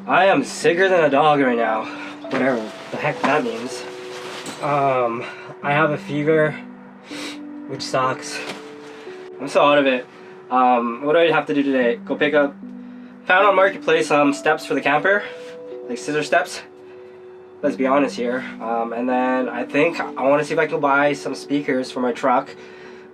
I am sicker than a dog right now. Whatever the heck that means. I have a fever, which sucks. I'm so out of it. What do I have to do today? Go pick up, found on Marketplace some steps for the camper, like scissor steps. Let's be honest here. And then I think I want to see if I can buy some speakers for my truck.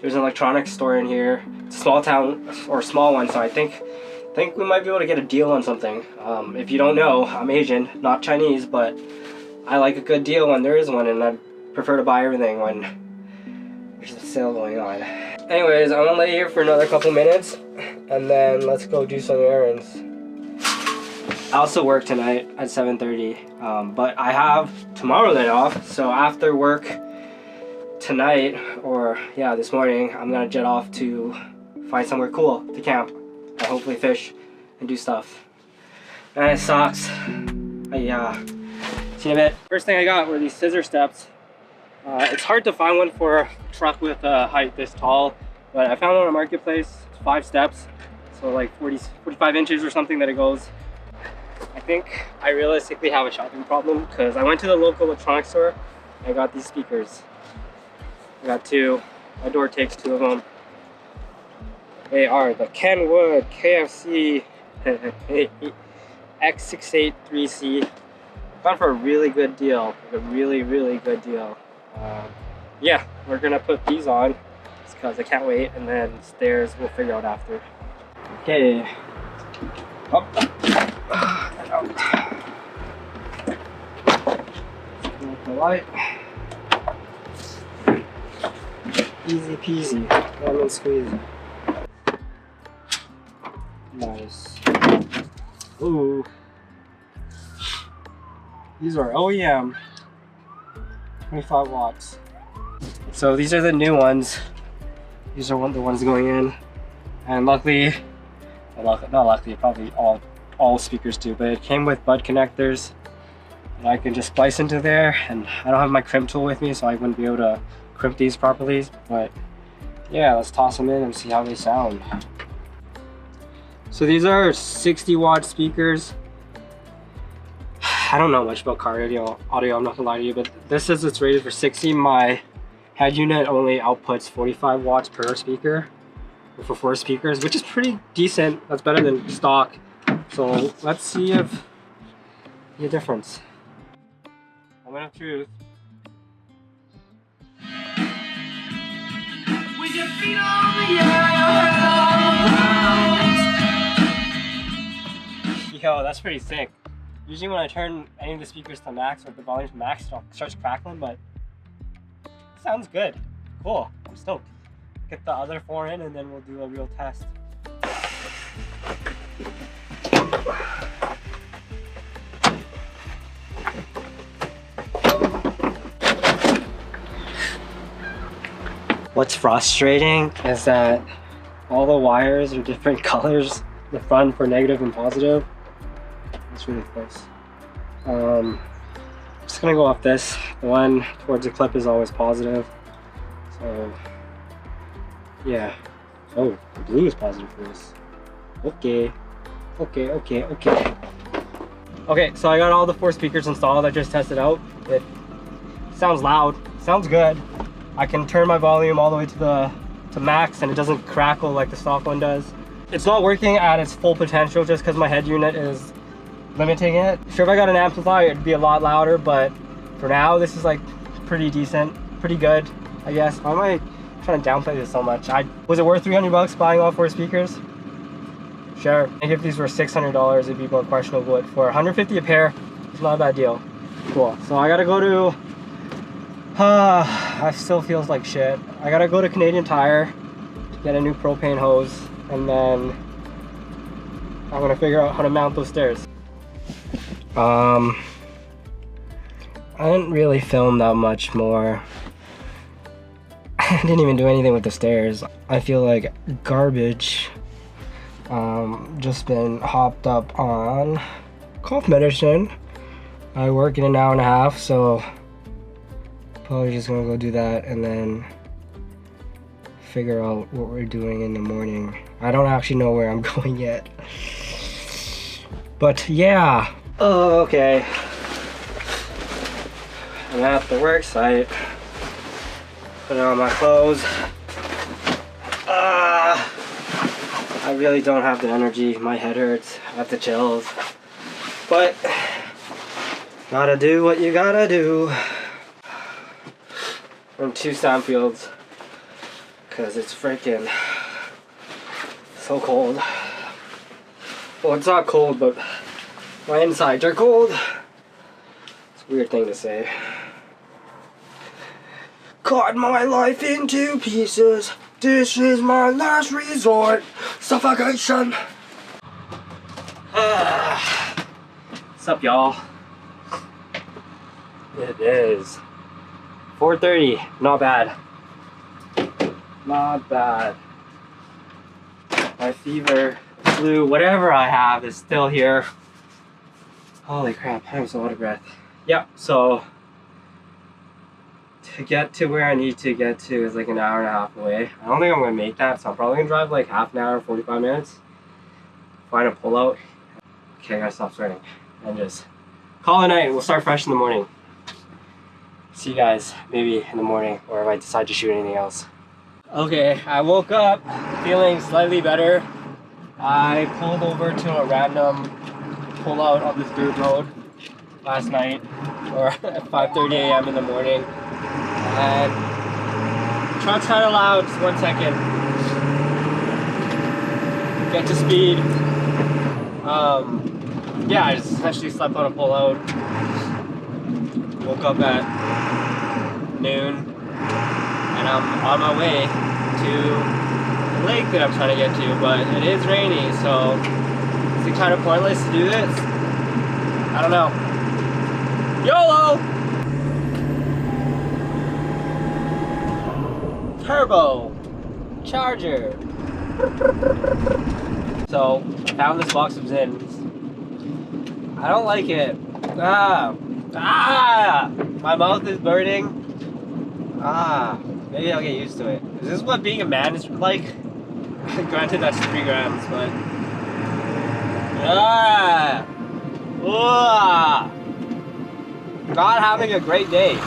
There's an electronics store in here. It's a small town, or small one, so I think we might be able to get a deal on something. If you don't know, I'm Asian, not Chinese, but I like a good deal when there is one, and I prefer to buy everything when there's a sale going on. Anyways, I'm gonna lay here for another couple minutes, and then let's go do some errands. I also work tonight at 7:30, but I have tomorrow night off, so after work tonight, or yeah, this morning, I'm gonna jet off to find somewhere cool to camp and hopefully fish and do stuff. And it sucks. See you in a bit. First thing I got were these scissor steps. It's hard to find one for a truck with a height this tall, but I found one on Marketplace. It's 5 steps, so like 45 inches or something that it goes. I think I realistically have a shopping problem because I went to the local electronics store and I got these speakers. I got 2. My door takes 2 of them. They are the Kenwood KFC X683C. Found for a really good deal, like a really good deal. Yeah, we're gonna put these on just because I can't wait, and then stairs we'll figure out after. Okay. Up. And out. Connect the light. Easy peasy, lemon squeezy. Nice. Ooh. These are OEM. 25 watts. So these are the new ones. These are the ones going in. And luckily, not luckily, probably all speakers do, but it came with bud connectors. And I can just splice into there, and I don't have my crimp tool with me, so I wouldn't be able to crimp these properly. But yeah, let's toss them in and see how they sound. So these are 60 watt speakers. I don't know much about car audio, I'm not gonna lie to you, but this says it's rated for 60. My head unit only outputs 45 watts per speaker for 4 speakers, which is pretty decent. That's better than stock. So let's see if the difference. Moment of truth. With your feet on the ground. Yo, that's pretty sick. Usually when I turn any of the speakers to max or the volume to max, it starts crackling, but it sounds good. Cool, I'm stoked. Get the other 4 in and then we'll do a real test. What's frustrating is that all the wires are different colors, the front for negative and positive. It's really close. I'm just gonna go off this. The one towards the clip is always positive. So yeah. Oh, the blue is positive for this. Okay. Okay, so I got all the 4 speakers installed. I just tested out. It sounds loud, sounds good. I can turn my volume all the way to max and it doesn't crackle like the stock one does. It's not working at its full potential just because my head unit is limiting it. Sure, if I got an amplifier it'd be a lot louder, but for now this is like pretty decent, pretty good, I guess. Why am I trying to downplay this so much? Was it worth 300 bucks buying all 4 speakers? Sure. I think if these were $600 it'd be more questionable, but for 150 a pair, it's not a bad deal. Cool. So I gotta go to I still feels like shit. I gotta go to Canadian Tire to get a new propane hose, and then I'm gonna figure out how to mount those stairs. I didn't really film that much more. I didn't even do anything with the stairs. I feel like garbage. Just been hopped up on cough medicine. I work in an hour and a half, so probably just gonna go do that and then figure out what we're doing in the morning. I don't actually know where I'm going yet. But yeah, Oh, okay. I'm at the work site. Put on my clothes. I really don't have the energy. My head hurts. I have the chills. But gotta do what you gotta do. From two Stanfields, because it's freaking so cold. Well, it's not cold, but my insides are cold. It's a weird thing to say. Cut my life into pieces. This is my last resort. Suffocation. What's up, y'all? It is 4:30. Not bad. Not bad. My fever, flu, whatever I have is still here. Holy crap, I'm so out of breath. Yeah, so to get to where I need to get to is like an hour and a half away. I don't think I'm gonna make that, so I'm probably gonna drive like half an hour, 45 minutes. Find a pullout. Okay, I gotta stop sweating. And just call it a night. We'll start fresh in the morning. See you guys maybe in the morning, or if I decide to shoot anything else. Okay, I woke up feeling slightly better. I pulled over to a random pullout on this dirt road last night, or at 5:30 a.m. in the morning. And truck's kind of loud. Just 1 second. Get to speed. Yeah, I just essentially slept on a pullout. Woke up at noon, and I'm on my way to the lake that I'm trying to get to, but it is rainy, so is it kind of pointless to do this? I don't know. YOLO! Turbo charger. So found this box of Zins. I don't like it. My mouth is burning. Maybe I'll get used to it. Is this what being a man is like? Granted, that's 3 grams, but God having a great day.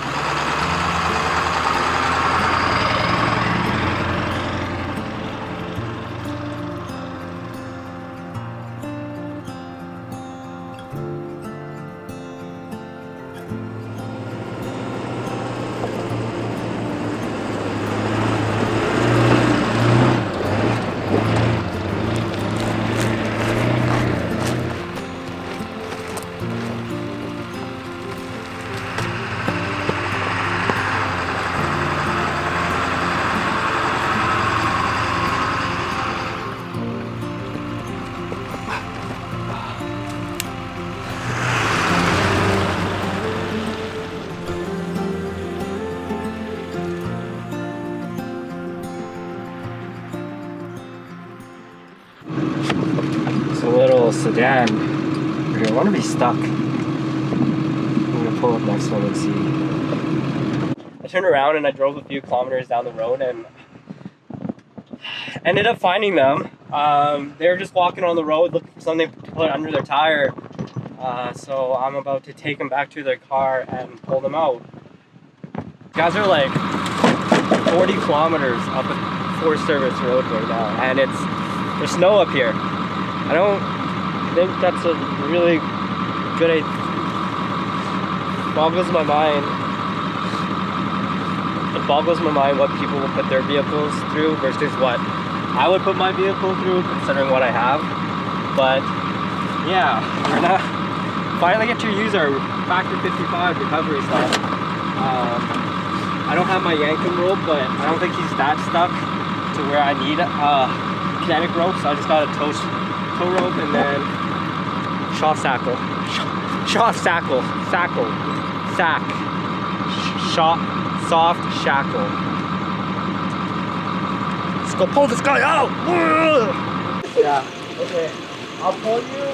Little sedan. I want to be stuck. I'm gonna pull up next one and see. I turned around and I drove a few kilometers down the road and ended up finding them. They were just walking on the road looking for something to put under their tire. So I'm about to take them back to their car and pull them out. Guys are like 40 kilometers up a Forest Service road right now, and there's snow up here. I don't think that's a really good idea. Boggles my mind. It boggles my mind what people will put their vehicles through versus what I would put my vehicle through, considering what I have. But yeah, we're gonna finally get to use our Factor 55 recovery stuff. I don't have my Yankum rope, but I don't think he's that stuck to where I need kinetic rope, so I just got a tow rope and then soft shackle. Soft shackle. Let's go pull this guy out! Yeah, okay. I'll pull you.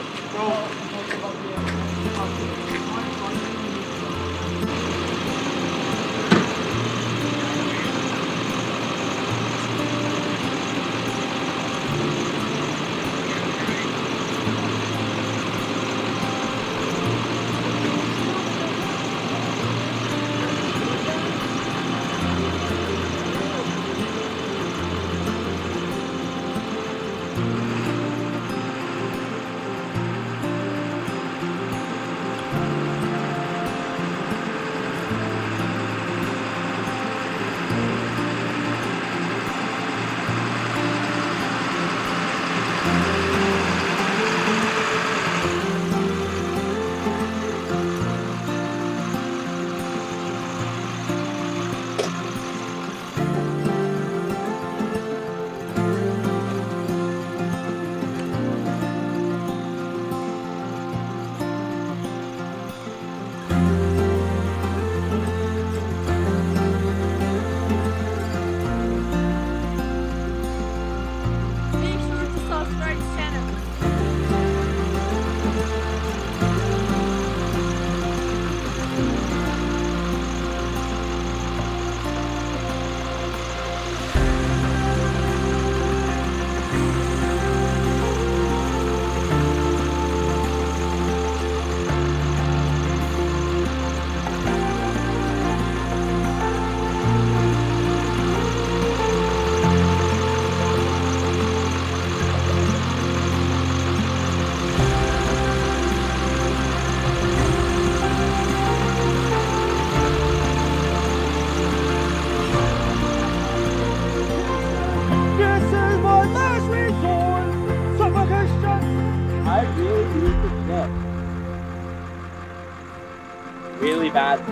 really badly.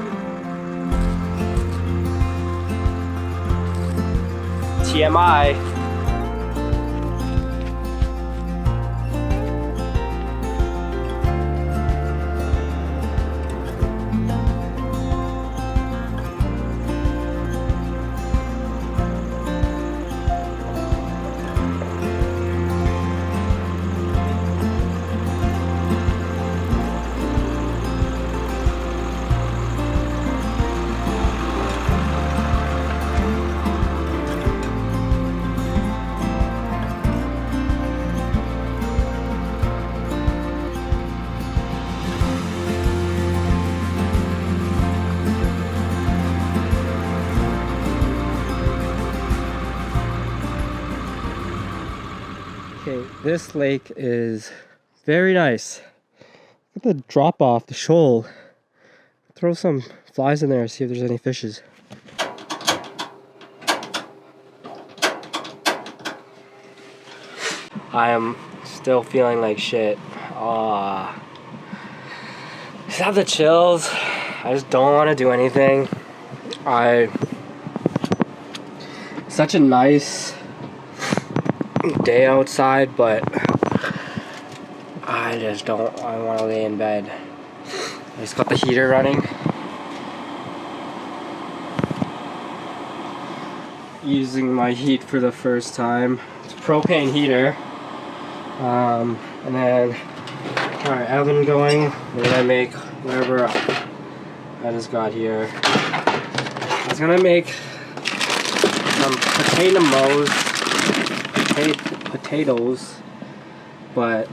TMI. Okay, this lake is very nice. Look at the drop off, the shoal. Throw some flies in there, see if there's any fishes. I am still feeling like shit. Just have the chills. I just don't want to do anything. Such a nice day outside, but I just don't. I want to lay in bed. I just got the heater running. Using my heat for the first time. It's a propane heater. And then our oven going. We're gonna make whatever I just got here. I was gonna make some potatoes, but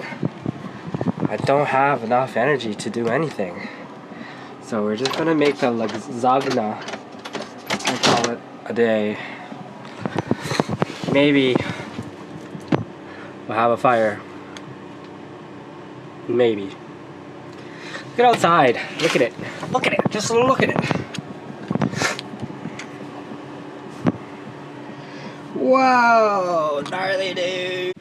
I don't have enough energy to do anything. So we're just gonna make the lasagna. I call it a day. Maybe we'll have a fire. Maybe. Get outside. Look at it. Look at it. Just look at it. Whoa, gnarly dude.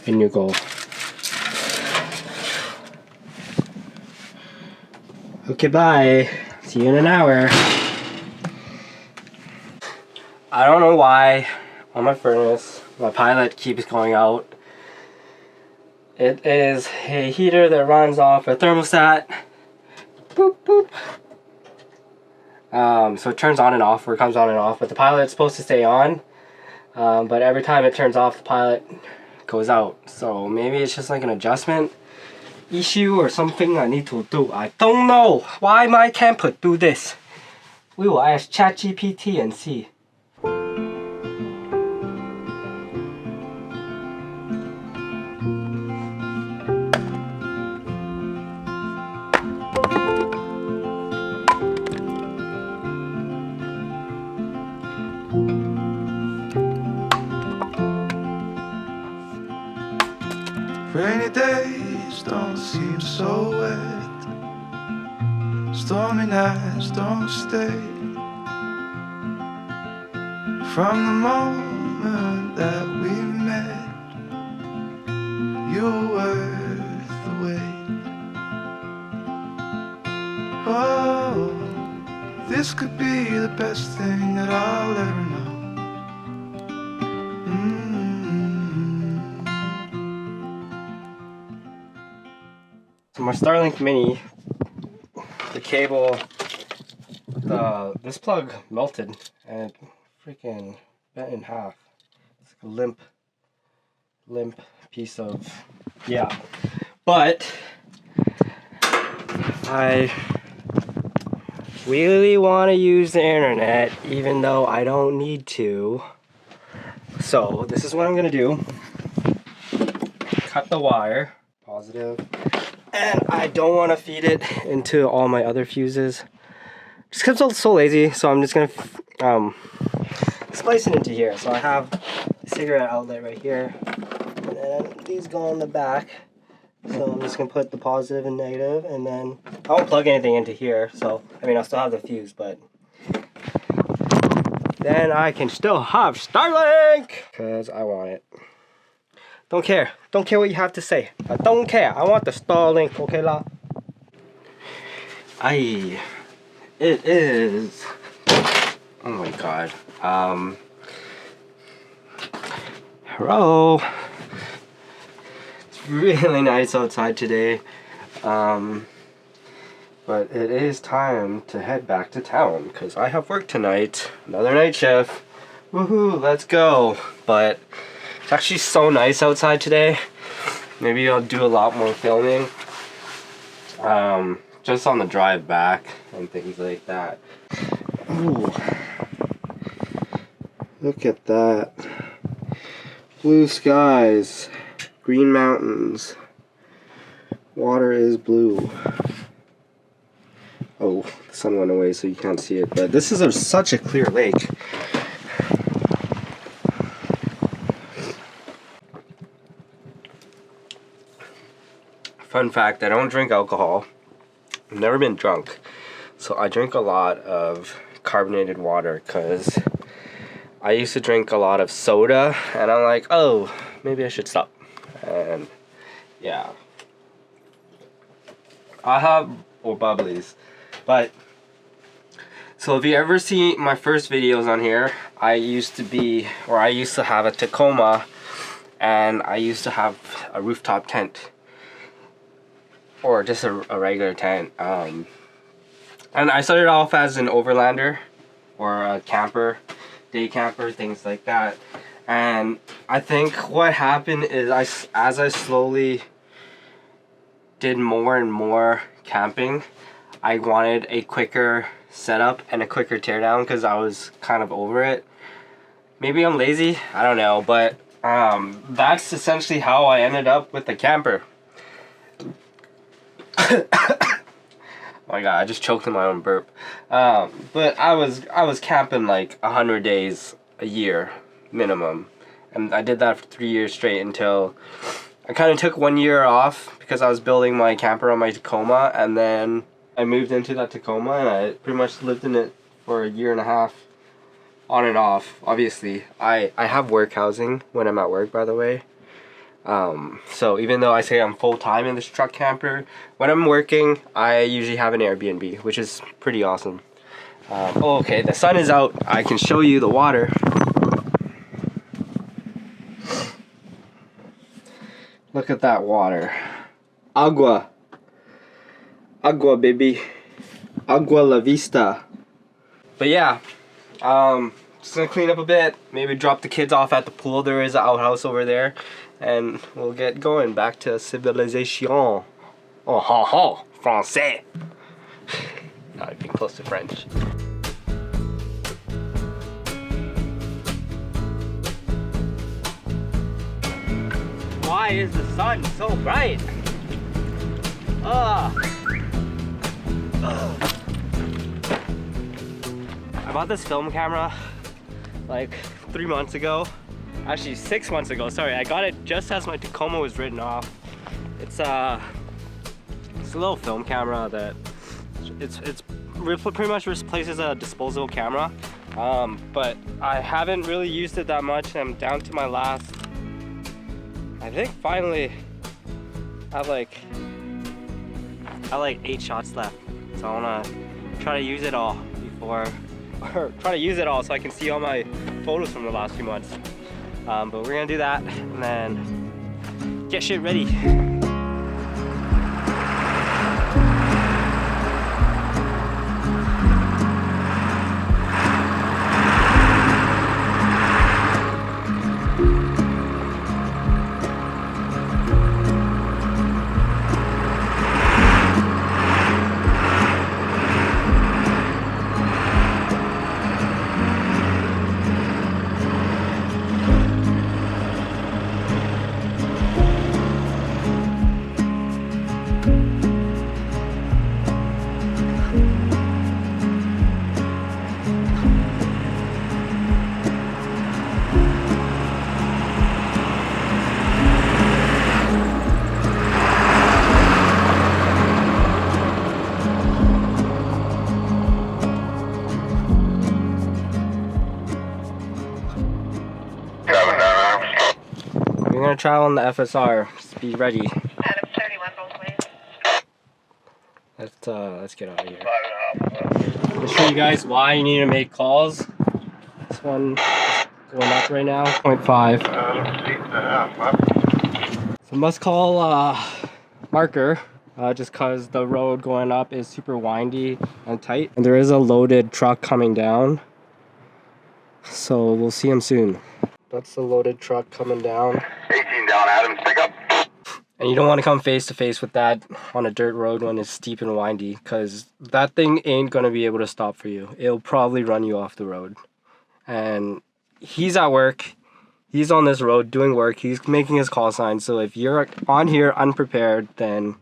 In you go. Okay, bye. See you in an hour. I don't know why on my furnace my pilot keeps going out. It is a heater that runs off a thermostat. Boop, boop. So it turns on and off, or it comes on and off, but the pilot's supposed to stay on. But every time it turns off, the pilot goes out. So maybe it's just like an adjustment issue or something I need to do. I don't know why my camper do this. We will ask ChatGPT and see. Rainy days don't seem so wet. Stormy nights don't stay. From the moment that we met, you were worth the wait. Oh, this could be the best thing that I'll ever know. So my Starlink Mini, the cable, this plug melted and it freaking bent in half. It's like a limp piece of, yeah. But I really want to use the internet even though I don't need to. So this is what I'm gonna do. Cut the wire, positive. And I don't want to feed it into all my other fuses. Just because I'm so lazy, so I'm just going to splice it into here. So I have the cigarette outlet right here. And then these go on the back. So I'm just going to put the positive and negative. And then I won't plug anything into here. So, I mean, I'll still have the fuse, but then I can still have Starlink. Because I want it. Don't care. Don't care what you have to say. I don't care. I want the Starlink, okay, la? It is. Oh my god. Hello. It's really nice outside today. But it is time to head back to town because I have work tonight. Another night shift. Woohoo, let's go. But it's actually so nice outside today. Maybe I'll do a lot more filming. Just on the drive back and things like that. Ooh. Look at that. Blue skies. Green mountains. Water is blue. Oh, the sun went away so you can't see it, but this is such a clear lake. Fun fact, I don't drink alcohol. I've never been drunk. So I drink a lot of carbonated water because I used to drink a lot of soda and I'm like, oh, maybe I should stop. And yeah. I have bubblies. But so if you ever see my first videos on here, I used to have a Tacoma and I used to have a rooftop tent or just a regular tent. And I started off as an overlander or a camper, day camper, things like that. And I think what happened is as I slowly did more and more camping, I wanted a quicker setup and a quicker teardown because I was kind of over it. Maybe I'm lazy, I don't know, but that's essentially how I ended up with the camper. Oh my god, I just choked in my own burp. But I was camping like 100 days a year minimum, and I did that for 3 years straight until I kind of took 1 year off because I was building my camper on my Tacoma, and then I moved into that Tacoma and I pretty much lived in it for 1.5 years on and off. Obviously, I have work housing when I'm at work, by the way. So even though I say I'm full-time in this truck camper, when I'm working, I usually have an Airbnb, which is pretty awesome. Oh, okay, the sun is out. I can show you the water. Look at that water. Agua. Agua, baby. Agua la vista. But yeah, just gonna clean up a bit. Maybe drop the kids off at the pool. There is an outhouse over there. And we'll get going back to civilization. Oh, ha ha, français. Not even close to French. Why is the sun so bright? I bought this film camera like 3 months ago. Actually 6 months ago, sorry. I got it just as my Tacoma was written off. It's a little film camera that it's pretty much replaces a disposable camera. But I haven't really used it that much. I'm down to my last, I think finally I have like 8 shots left. So I wanna try to use it all so I can see all my photos from the last few months. But we're gonna do that and then get shit ready. We're gonna travel on the FSR. Just be ready. Adam 31 both ways. Let's get out of here. I'll show you guys why you need to make calls. This one is going up right now, 0.5. So must call marker, just cause the road going up is super windy and tight. And there is a loaded truck coming down. So we'll see him soon. That's the loaded truck coming down. 18 down, Adams, pick up. And you don't want to come face to face with that on a dirt road when it's steep and windy, because that thing ain't going to be able to stop for you. It'll probably run you off the road. And he's at work. He's on this road doing work. He's making his call sign. So if you're on here unprepared, then